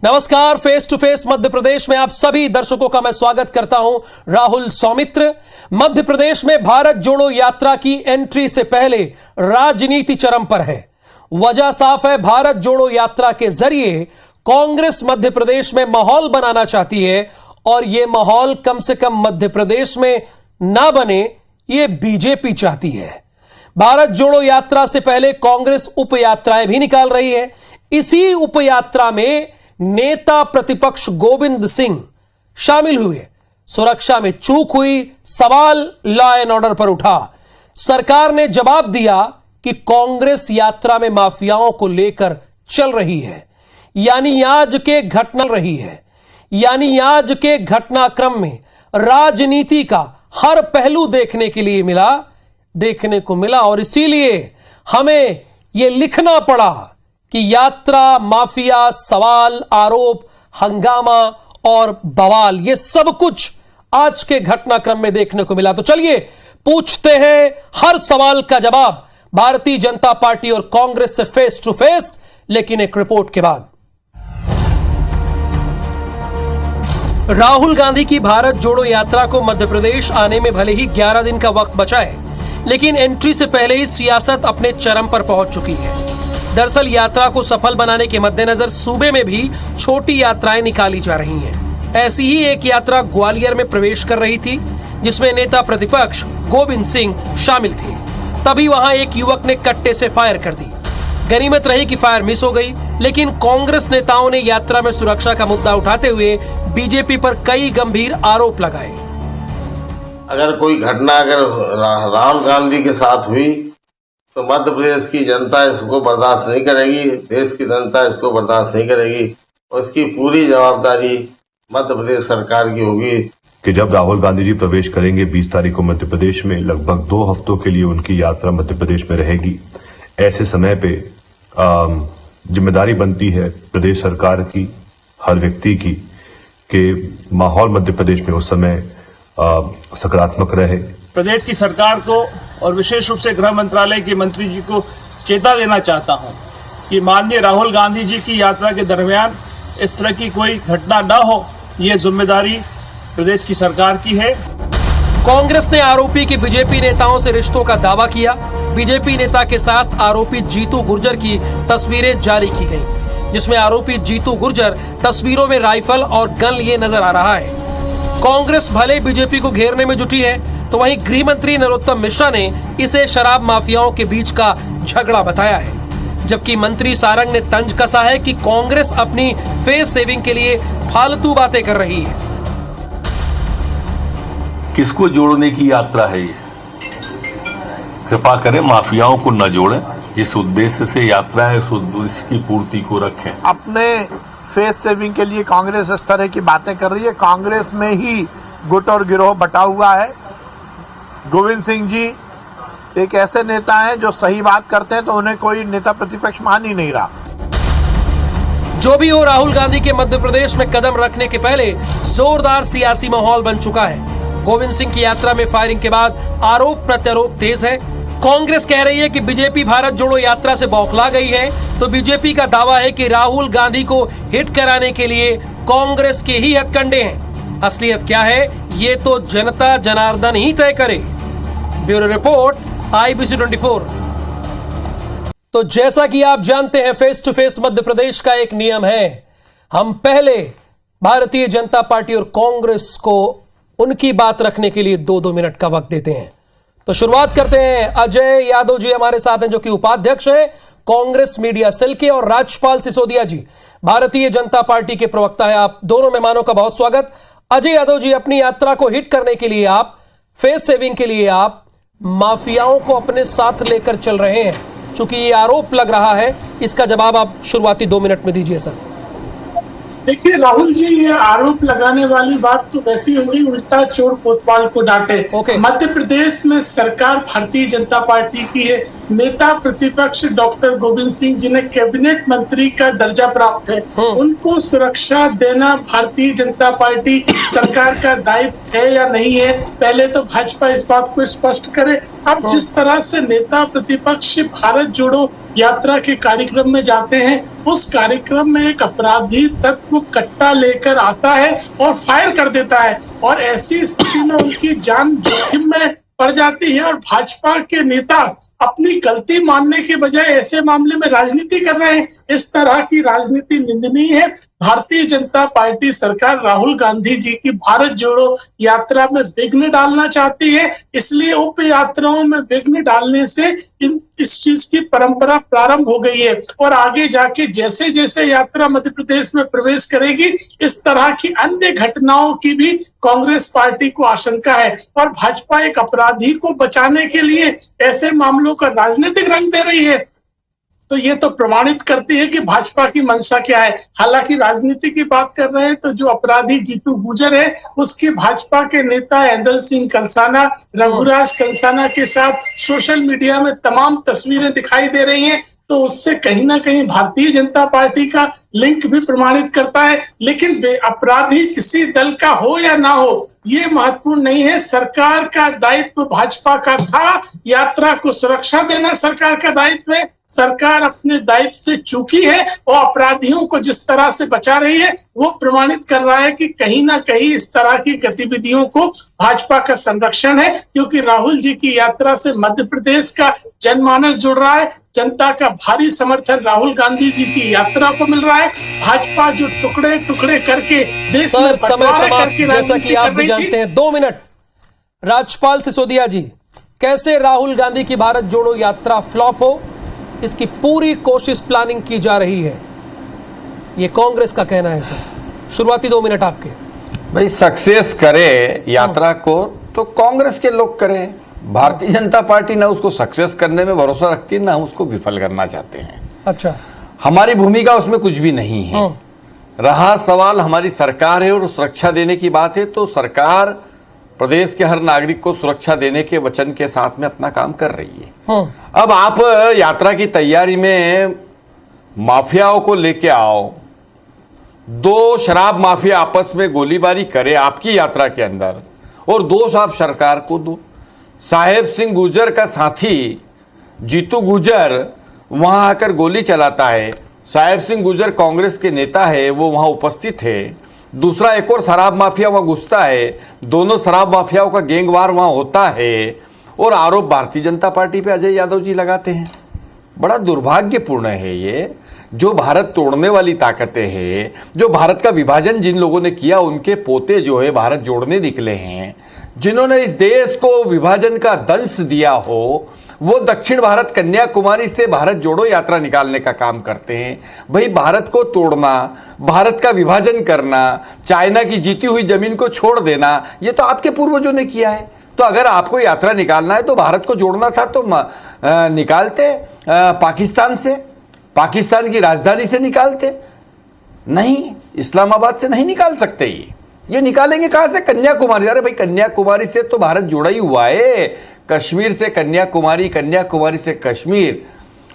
नमस्कार, face to face Madhya Pradesh में आप सभी दर्शकों का मैं स्वागत करता हूं। राहुल सौमित्र। मध्य प्रदेश में भारत जोड़ो यात्रा की एंट्री से पहले राजनीति चरम पर है। वजह साफ है, भारत जोड़ो यात्रा के जरिए कांग्रेस मध्य प्रदेश में माहौल बनाना चाहती है और यह माहौल कम से कम मध्य प्रदेश में ना बने, यह बीजेपी चाहती है। भारत जोड़ो यात्रा से पहले कांग्रेस उप यात्राएं भी निकाल रही है। इसी उप यात्रा में नेता प्रतिपक्ष गोविंद सिंह शामिल हुए। सुरक्षा में चूक हुई, सवाल लॉ एंड ऑर्डर पर उठा। सरकार ने जवाब दिया कि कांग्रेस यात्रा में माफियाओं को लेकर चल रही है। यानी आज के घटनाक्रम में राजनीति का हर पहलू देखने को मिला और इसीलिए हमें यह लिखना पड़ा कि यात्रा, माफिया, सवाल, आरोप, हंगामा और बवाल, ये सब कुछ आज के घटनाक्रम में देखने को मिला। तो चलिए पूछते हैं हर सवाल का जवाब भारतीय जनता पार्टी और कांग्रेस से फेस टू फेस, लेकिन एक रिपोर्ट के बाद। राहुल गांधी की भारत जोड़ो यात्रा को मध्य प्रदेश आने में भले ही 11 दिन का वक्त बचा है, लेकिन एंट्री से पहले ही सियासत अपने चरम पर पहुंच चुकी है। दरअसल यात्रा को सफल बनाने के मद्देनजर सूबे में भी छोटी यात्राएं निकाली जा रही हैं। ऐसी ही एक यात्रा ग्वालियर में प्रवेश कर रही थी, जिसमें नेता प्रतिपक्ष गोविंद सिंह शामिल थे। तभी वहां एक युवक ने कट्टे से फायर कर दी। गनीमत रही कि फायर मिस हो गई, लेकिन कांग्रेस नेताओं ने यात्रा में सुरक्षा का मुद्दा उठाते हुए बीजेपी पर कई गंभीर आरोप लगाए। अगर कोई घटना राहुल गांधी के साथ हुई तो मध्य प्रदेश की जनता इसको बर्दाश्त नहीं करेगी, देश की जनता इसको बर्दाश्त नहीं करेगी और इसकी पूरी जवाबदारी मध्य प्रदेश सरकार की होगी। कि जब राहुल गांधी जी प्रवेश करेंगे 20 तारीख को मध्य प्रदेश में, लगभग 2 हफ्तों के लिए उनकी यात्रा मध्य प्रदेश में रहेगी। ऐसे समय पे जिम्मेदारी बनती है प्रदेश सरकार की, हर व्यक्ति की, कि माहौल मध्य प्रदेश में उस समय सकारात्मक रहे। प्रदेश की सरकार को और विशेष रूप से गृह मंत्रालय के मंत्री जी को चेता देना चाहता हूं कि माननीय राहुल गांधी जी की यात्रा के दरमियान इस तरह की कोई घटना न हो, ये जिम्मेदारी प्रदेश की सरकार की है। कांग्रेस ने आरोपी की बीजेपी नेताओं से रिश्तों का दावा किया। बीजेपी नेता के साथ आरोपी जीतू गुर्जर की तस्वीरें जारी की गई, जिसमें आरोपी जीतू गुर्जर तस्वीरों में राइफल और गन लिए नजर आ रहा है। कांग्रेस भले बीजेपी को घेरने में जुटी है, तो वहीं गृह मंत्री नरोत्तम मिश्रा ने इसे शराब माफियाओं के बीच का झगड़ा बताया है, जबकि मंत्री सारंग ने तंज कसा है कि कांग्रेस अपनी फेस सेविंग के लिए फालतू बातें कर रही है। किसको जोड़ने की यात्रा है ये? कृपा करें माफियाओं को न जोड़ें। जिस उद्देश्य से यात्रा है उस उद्देश्य की पूर्ति को रखें। अपने फेस सेविंग के लिए कांग्रेस इस तरह की बातें कर रही है। कांग्रेस में ही गुट और गिरोह बटा हुआ है। गोविंद सिंह जी एक ऐसे नेता हैं जो सही बात करते हैं तो उन्हें कोई नेता प्रतिपक्ष मान ही नहीं रहा। जो भी हो, राहुल गांधी के मध्य प्रदेश में कदम रखने के पहले जोरदार सियासी माहौल बन चुका है। गोविंद सिंह की यात्रा में फायरिंग के बाद आरोप प्रत्यारोप तेज है। कांग्रेस कह रही है कि बीजेपी भारत जोड़ो यात्रा से बौखला गई है, तो बीजेपी का दावा है कि राहुल गांधी को हिट कराने के लिए कांग्रेस के ही हथकंडे हैं। असलियत क्या है, ये तो जनता जनार्दन ही तय करे। Bureau report, IBC 24। तो जैसा कि आप जानते हैं, face to face Madhya Pradesh का एक नियम है, हम पहले भारतीय जनता पार्टी और कांग्रेस को उनकी बात रखने के लिए 2-2 मिनट का वक्त देते हैं। तो शुरुआत करते हैं। अजय यादव जी हमारे साथ हैं, जो कि उपाध्यक्ष हैं कांग्रेस मीडिया सेल के, और राजपाल सिसोदिया जी भारतीय जनता पार्टी के प्रवक्ता है। आप दोनों मेहमानों का बहुत स्वागत। अजय यादव जी, अपनी यात्रा को हिट करने के लिए आप, फेस सेविंग के लिए आप माफियाओं को अपने साथ लेकर चल रहे हैं, चूंकि ये आरोप लग रहा है। इसका जवाब आप शुरुआती 2 मिनट में दीजिए सर। देखिए राहुल जी, ये आरोप लगाने वाली बात तो वैसी होगी, उल्टा चोर कोतवाल को डांटे। मध्य प्रदेश में सरकार भारतीय जनता पार्टी की है। नेता प्रतिपक्ष डॉक्टर गोविंद सिंह जिन्हें कैबिनेट मंत्री का दर्जा प्राप्त है, उनको सुरक्षा देना भारतीय जनता पार्टी सरकार का दायित्व है या नहीं है, पहले तो भाजपा इस बात को स्पष्ट करे। अब जिस तरह से नेता प्रतिपक्ष भारत जोड़ो यात्रा के कार्यक्रम में जाते हैं, उस कार्यक्रम में एक अपराधी तत्व वो कट्टा लेकर आता है और फायर कर देता है, और ऐसी स्थिति में उनकी जान जोखिम में पड़ जाती है। और भाजपा के नेता अपनी गलती मानने के बजाय ऐसे मामले में राजनीति कर रहे हैं। इस तरह की राजनीति निंदनीय है। भारतीय जनता पार्टी सरकार राहुल गांधी जी की भारत जोड़ो यात्रा में विघ्न डालना चाहती है, इसलिए उप यात्राओं में विघ्न डालने से इस चीज की परंपरा प्रारंभ हो गई है। और आगे जाके जैसे जैसे यात्रा मध्य प्रदेश में प्रवेश करेगी, इस तरह की अन्य घटनाओं की भी कांग्रेस पार्टी को आशंका है। और भाजपा एक अपराधी को बचाने के लिए ऐसे मामलों का राजनीतिक रंग दे रही है, तो ये तो प्रमाणित करती है कि भाजपा की मंशा क्या है। हालांकि राजनीति की बात कर रहे हैं तो जो अपराधी जीतू गुजर है, उसकी भाजपा के नेता एंदल सिंह कंसाना, रघुराज कंसाना के साथ सोशल मीडिया में तमाम तस्वीरें दिखाई दे रही हैं, तो उससे कहीं ना कहीं भारतीय जनता पार्टी का लिंक भी प्रमाणित करता है। लेकिन अपराधी किसी दल का हो या ना हो, ये महत्वपूर्ण नहीं है। सरकार का दायित्व भाजपा का था, यात्रा को सुरक्षा देना सरकार का दायित्व है। सरकार अपने दायित्व से चूकी है और अपराधियों को जिस तरह से बचा रही है, वो प्रमाणित कर रहा है कि कहीं ना कहीं इस तरह की गतिविधियों को भाजपा का संरक्षण है। क्योंकि राहुल जी की यात्रा से मध्य प्रदेश का जनमानस जुड़ रहा है, जनता का भारी समर्थन राहुल गांधी जी की यात्रा को मिल रहा है। भाजपा जो टुकड़े टुकड़े करके देश में बंटवारा करके जैसा कि आप भी जानते हैं, 2 मिनट राजपाल सिसोदिया जी, कैसे राहुल गांधी की भारत जोड़ो यात्रा फ्लॉप हो, इसकी पूरी कोशिश प्लानिंग की जा रही है, ये कांग्रेस का कहना है। सर शुरुआती 2 मिनट आपके। भाई सक्सेस करे यात्रा को तो कांग्रेस के लोग करें, भारतीय जनता पार्टी ना उसको सक्सेस करने में भरोसा रखती है, ना हम उसको विफल करना चाहते हैं। अच्छा, हमारी भूमिका उसमें कुछ भी नहीं है। रहा सवाल हमारी सरकार है और सुरक्षा देने की बात है, तो सरकार प्रदेश के हर नागरिक को सुरक्षा देने के वचन के साथ में अपना काम कर रही है। अब आप यात्रा की तैयारी में माफियाओं को लेके आओ, 2 शराब माफिया आपस में गोलीबारी करे आपकी यात्रा के अंदर, और दोष आप सरकार को दो। साहेब सिंह गुजर का साथी जीतू गुजर वहां आकर गोली चलाता है, साहेब सिंह गुजर कांग्रेस के नेता है, वो वहां उपस्थित है। दूसरा एक और शराब माफिया वहां घुसता है, दोनों शराब माफियाओं का गैंगवार वहां होता है, और आरोप भारतीय जनता पार्टी पे अजय यादव जी लगाते हैं। बड़ा दुर्भाग्यपूर्ण है ये, जो भारत तोड़ने वाली ताकतें हैं, जो भारत का विभाजन जिन लोगों ने किया, उनके पोते जो है भारत जोड़ने निकले हैं, जिन्होंने इस देश को विभाजन का दंश दिया हो, वो दक्षिण भारत कन्याकुमारी से भारत जोड़ो यात्रा निकालने का काम करते हैं। भाई भारत को तोड़ना, भारत का विभाजन करना, चाइना की जीती हुई जमीन को छोड़ देना, ये तो आपके पूर्वजों ने किया है। तो अगर आपको यात्रा निकालना है तो भारत को जोड़ना था तो निकालते पाकिस्तान से, पाकिस्तान की राजधानी से निकालते। नहीं, इस्लामाबाद से नहीं निकाल सकते। ये निकालेंगे कहां से? कन्याकुमारी। अरे भाई कन्याकुमारी से तो भारत जुड़ा ही हुआ है, कश्मीर से कन्याकुमारी, कन्याकुमारी से कश्मीर।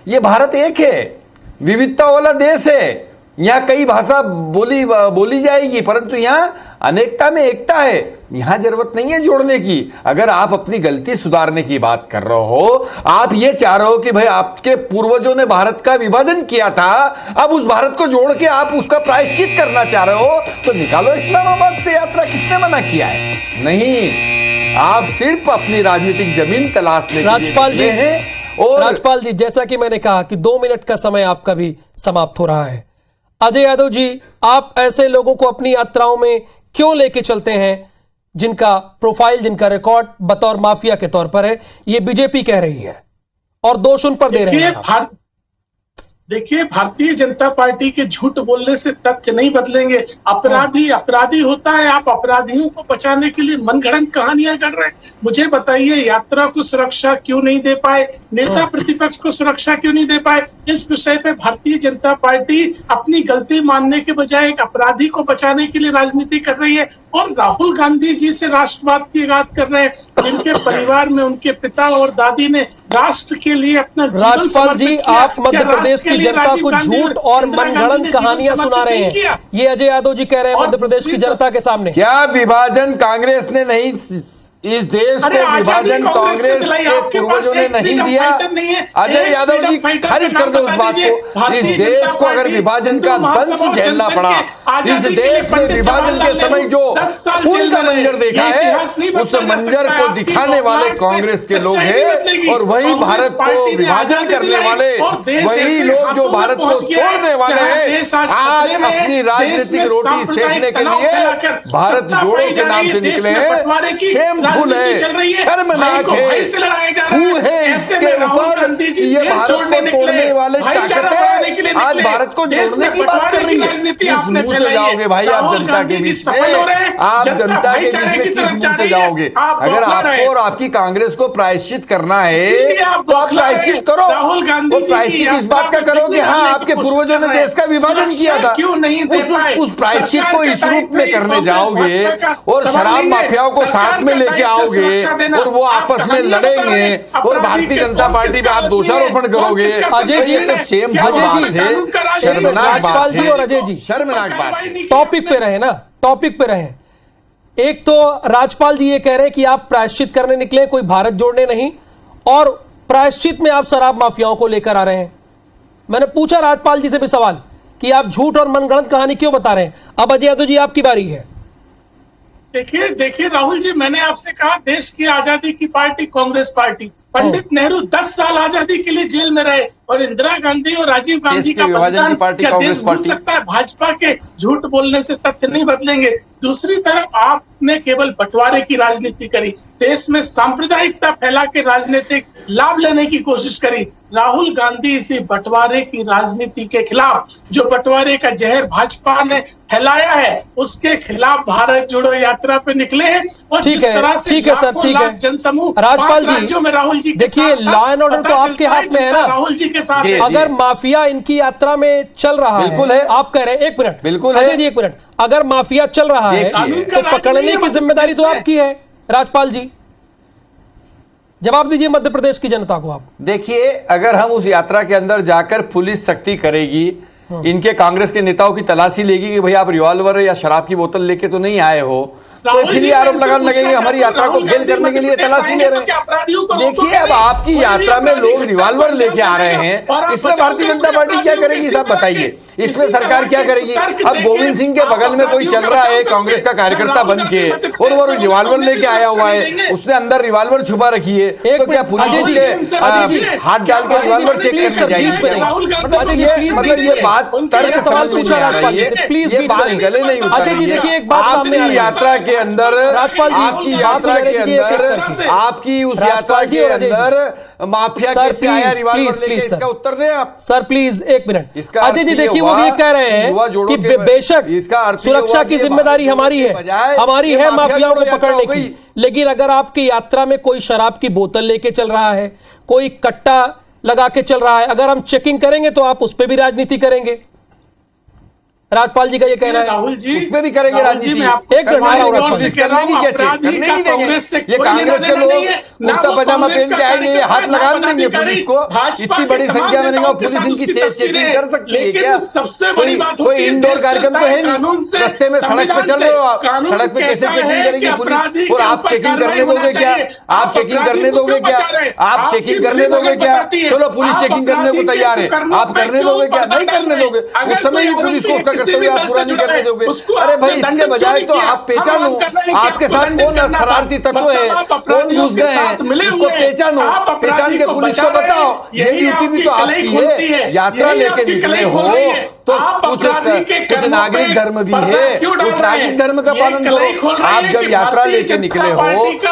ये भारत एक है, विविधता वाला देश है। यहाँ कई भाषा बोली जाएगी, परंतु यहाँ अनेकता में एकता है। यहाँ जरूरत नहीं है जोड़ने की। अगर आप अपनी गलती सुधारने की बात कर रहे हो, आप ये चाह रहे हो कि भाई आपके पूर्वजों ने भारत का विभाजन किया था, अब उस भारत को जोड़ के आप उसका प्रायश्चित करना चाह रहे हो, तो निकालो इस्लामाबाद से यात्रा। किसने मना किया है? नहीं, आप सिर्फ अपनी राजनीतिक जमीन तलाशने राजपाल जी हैं। और राजपाल जी, जैसा कि मैंने कहा कि 2 मिनट का समय आपका भी समाप्त हो रहा है। अजय यादव जी, आप ऐसे लोगों को अपनी यात्राओं में क्यों लेके चलते हैं जिनका प्रोफाइल, जिनका रिकॉर्ड बतौर माफिया के तौर पर है? ये बीजेपी कह रही है और दोष उन पर दे रहे हैं। देखिए, भारतीय जनता पार्टी के झूठ बोलने से तथ्य नहीं बदलेंगे। अपराधी अपराधी होता है। आप अपराधियों को बचाने के लिए मनगढ़ंत कहानियां कर रहे हैं। मुझे बताइए, यात्रा को सुरक्षा क्यों नहीं दे पाए? नेता प्रतिपक्ष को सुरक्षा क्यों नहीं दे पाए? इस विषय पे भारतीय जनता पार्टी अपनी गलती मानने के बजाय एक अपराधी को बचाने के लिए राजनीति कर रही है। और राहुल गांधी जी से राष्ट्रवाद की बात कर रहे हैं, जिनके परिवार में उनके पिता और दादी ने राष्ट्र के लिए अपना जीवन समर्पित किया। आप मध्य प्रदेश की जनता को झूठ और मनगढ़ंत कहानियां सुना रहे हैं, ये अजय यादव जी कह रहे हैं मध्य प्रदेश की जनता के सामने। क्या विभाजन कांग्रेस ने नहीं इस देश को विभाजन कांग्रेस के पूर्वजों ने नहीं दिया। अजय यादव जी खारिज कर दो उस बात को। इस देश को अगर विभाजन का दंश झेलना पड़ा, इस देश में विभाजन के समय जो खून का मंजर देखा है, उस मंजर को दिखाने वाले कांग्रेस के लोग हैं, और वही भारत को विभाजन करने वाले वही लोग जो भारत को तोड़ने वाले हैं, आज अपनी राजनीतिक रोटी सेकने के लिए भारत जोड़ो के नाम से निकले हैं। शेमफुल है, शर्मनाक है इसके ऊपर ये भारत को तोड़ने वाले ताकतें आज भारत को जोड़ने की बात कर रही है। किस मुंह से जाओगे भाई आप जनता के बीच में? आप जनता के बीच में किस मुंह से जाओगे? अगर आपको और आपकी कांग्रेस को प्रायश्चित करना है तो आप प्रायश्चित करो। और प्रायश्चित इस बात का करो कि हाँ, आपके पूर्वजों ने देश का विभाजन किया था। उस प्रायश्चित को इस रूप में करने जाओगे और शराब माफियाओं को साथ में लेके आओगे और वो आपस में लड़ेंगे और भारतीय जनता पार्टी पे आप दोषारोपण करोगे। अजय जी, शर्मनाक राजपाल जी और अजय जी, शर्मनाक बात है। टॉपिक पे रहे ना, टॉपिक पे रहे। एक तो राजपाल जी ये कह रहे हैं कि आप प्रायश्चित करने निकले, कोई भारत जोड़ने नहीं, और प्रायश्चित में आप शराब माफियाओं को लेकर आ रहे हैं। मैंने पूछा राजपाल जी से भी सवाल कि आप झूठ और मनगढ़ंत कहानी क्यों बता रहे हैं। अब अजय यादव जी आपकी बारी है। देखिए राहुल जी, मैंने आपसे कहा देश की आजादी की पार्टी कांग्रेस पार्टी। पंडित नेहरू 10 साल आजादी के लिए जेल में रहे और इंदिरा गांधी और राजीव गांधी का बलिदान क्या देश भूल सकता है? भाजपा के झूठ बोलने से तथ्य नहीं बदलेंगे। दूसरी तरफ आपने केवल बंटवारे की राजनीति करी, देश में सांप्रदायिकता फैला के राजनीतिक लाभ लेने की कोशिश करी। राहुल गांधी इसी बंटवारे की राजनीति के खिलाफ, जो बंटवारे का जहर भाजपा ने फैलाया है, उसके खिलाफ भारत जोड़ो यात्रा पे निकले हैं। और जिस तरह से लाखों जनसमूह राजपाल राज्यों में राहुल जी देखिए, लॉ एंड ऑर्डर तो आपके हाथ में है ना। राहुल जी के साथ अगर माफिया इनकी यात्रा में चल रहा है, आप कह रहे हैं, एक मिनट बिल्कुल अजय जी, एक मिनट, अगर माफिया चल रहा है तो पकड़ने की जिम्मेदारी तो आपकी है। राजपाल जी जवाब दीजिए मध्य प्रदेश की जनता को। आप देखिए, अगर हम उस यात्रा के अंदर जाकर पुलिस सख्ती करेगी, इनके कांग्रेस के नेताओं की तलाशी लेगी कि भाई आप रिवॉल्वर या शराब की बोतल लेके तो नहीं आए हो, तो इसलिए आरोप लगाने लगेंगे हमारी यात्रा को फेल करने के लिए तलाशी ले रहे हैं। देखिए, अब आपकी यात्रा में लोग रिवॉल्वर लेके आ रहे हैं, इसमें भारतीय जनता पार्टी क्या करेगी साहब बताइए? इसमें सरकार क्या करेगी? अब गोविंद सिंह के बगल में कोई चल रहा है कांग्रेस का कार्यकर्ता बन के, और वो रिवॉल्वर लेके आया हुआ है, उसने अंदर रिवॉल्वर छुपा रखी है, तो क्या पुलिस के हाथ डाल के रिवॉल्वर चेक करने जाएगी? मतलब ये बात तर्क समझ में नहीं आ रही है, ये बात गले नहीं उतर रही है। देखिए, एक बात सामने आ रही है, यात्रा के अंदर, आपकी यात्रा के अंदर, आपकी उस यात्रा के अंदर माफिया कैसे आया रिवॉल्वर लेके, इसका उत्तर दें आप। सर प्लीज एक मिनट। अजय जी देखिए, वो ये कह रहे हैं कि बेशक सुरक्षा की जिम्मेदारी हमारी है माफियाओं को पकड़ने की, लेकिन अगर आपकी यात्रा में कोई शराब की बोतल लेके चल रहा है, कोई कट्टा लगा के चल रहा है, अगर हम चेकिंग करेंगे तो आप उस पर भी राजनीति करेंगे। राजपाल जी का ये कहना है राहुल जी, उसमें भी करेंगे राजनीति। एक मिनट, ये कांग्रेस के लोग कुर्ता पजामा पहन के आएंगे, हाथ लगा देंगे पुलिस को, इतनी बड़ी संख्या में नहीं, पुलिस इनकी तेज चेकिंग कर सकती है क्या? सबसे बड़ी बात कोई इंडोर कार्यक्रम तो है नहीं, रस्ते में सड़क पे चल रहे हो आप, सड़क पे कैसे चेकिंग करेगी पुलिस? और आप चेकिंग करने दोगे क्या? आप चेकिंग करने दोगे क्या? आप चेकिंग करने दोगे क्या? चलो पुलिस चेकिंग करने को तैयार है, आप करने दोगे क्या? नहीं करने दोगे। उस समय भी पुलिस को उसका कर्तव्य आप पूरा नहीं करने दोगे। अरे भाई, इसके बजाय तो आप पहचानो आपके साथ कौन शरारती तत्व है, कौन घुस गए हैं, उसको पहचानो, पहचान के पुलिस को बताओ। ये ड्यूटी भी तो आपकी है। यात्रा लेके निकले हो तो कुछ नागरिक धर्म भी है, उस नागरिक धर्म का पालन करो। आप जब यात्रा लेके निकले हो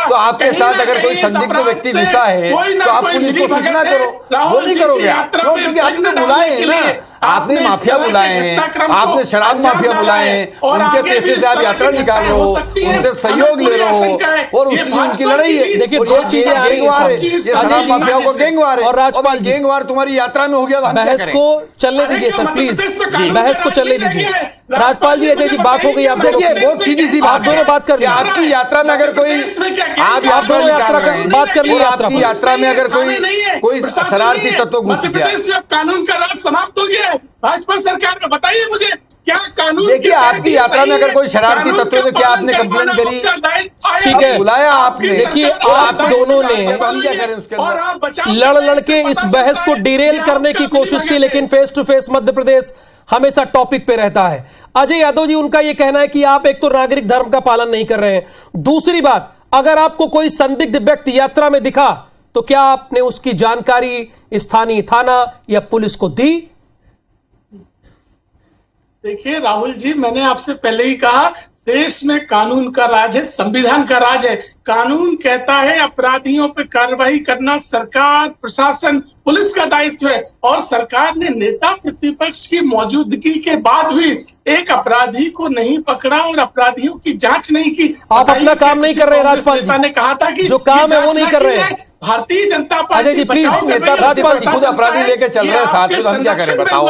तो आपके साथ अगर कोई संदिग्ध व्यक्ति घुसा है तो आप पुलिस को सूचना करो। वो नहीं करोगे आप, क्यों? क्योंकि आपने बुलाए हैं ना, आपने माफिया बुलाए हैं, आपने शराब माफिया बुलाए हैं, उनके पैसे से आप यात्रा निकाल रहे हो, उनसे सहयोग ले रहे हो, और उनकी लड़ाई है। देखिए, दो चीजें गैंगवार है, ये शराब माफियाओं को गैंगवार है, और राजपाल गैंगवार तुम्हारी यात्रा में हो गया। बहस को चलने दीजिए सर, प्लीज बहस को चलने दीजिए। राजपाल जी, अजय जी, बात हो गई। आप देखिए, बहुत सीधी सी बात, दोनों बात कर, आपकी यात्रा में अगर कोई आप दोनों यात्रा बात कर ली, आपकी यात्रा में अगर कोई शरारती तत्व घुस गया, कानून का राज समाप्त हो गया है भाजपा सरकार का, बताइए मुझे। क्या कानून देखिए, आपकी यात्रा में अगर कोई शरारती तत्व है तो क्या आपने कंप्लेंट करी? ठीक है, बुलाया आपने। देखिए, आप दोनों ने लड़ के इस बहस को डिरेल करने की कोशिश की, लेकिन face to face Madhya Pradesh हमेशा टॉपिक पे रहता है। अजय यादव जी, उनका यह कहना है कि आप एक तो नागरिक धर्म का पालन नहीं कर रहे हैं, दूसरी बात, अगर आपको कोई संदिग्ध व्यक्ति यात्रा में दिखा तो क्या आपने उसकी जानकारी स्थानीय थाना या पुलिस को दी? देखिए राहुल जी, मैंने आपसे पहले ही कहा, देश में कानून का राज है, संविधान का राज है। कानून कहता है अपराधियों पर कार्रवाई करना सरकार, प्रशासन, पुलिस का दायित्व है। और सरकार ने नेता प्रतिपक्ष की मौजूदगी के बाद भी एक अपराधी को नहीं पकड़ा और अपराधियों की जांच नहीं की। आप अपना काम नहीं कर रहे राजपाल जी। ने कहा था कि जो काम है वो नहीं कर रहे हैं। भारतीय जनता पार्टी प्लीज, नेता प्रतिपक्ष खुद अपराधी लेके चल रहे हैं साथ में, हम क्या करें बताओ?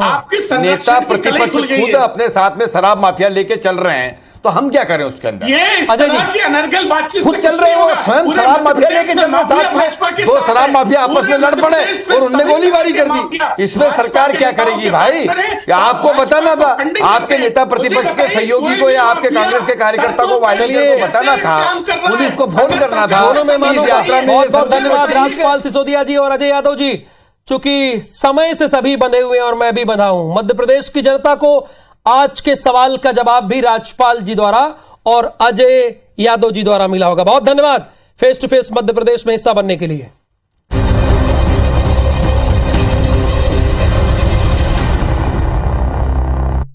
आपके नेता प्रतिपक्ष खुद अपने साथ में शराब माफिया लेके चल रहे हैं, तो हम क्या करें उसके अंदर? ये इस तरह की अनर्गल बातचीत खुद चल रहे हैं, वो स्वयं शराब माफिया लेके चल रहे साथ में, दो शराब माफिया आपस में लड़ पड़े और उनने गोलीबारी कर दी। इसमें सरकार क्या करेगी भाई? या आपको बताना था, आपके नेता प्रतिपक्ष के सहयोगी को या आपके कांग्रेस के कार्यकर्ता को वायलेंस को बताना था, पुलिस को फोन करना था। बहुत बहुत धन्यवाद राजपाल सिसोदिया जी और अजय यादव जी। चूंकि समय से सभी बंधे हुए हैं और मैं भी बंधा हूं, मध्य प्रदेश की जनता को आज के सवाल का जवाब भी राजपाल जी द्वारा और अजय यादव जी द्वारा मिला होगा। बहुत धन्यवाद face to face Madhya Pradesh में हिस्सा बनने के लिए।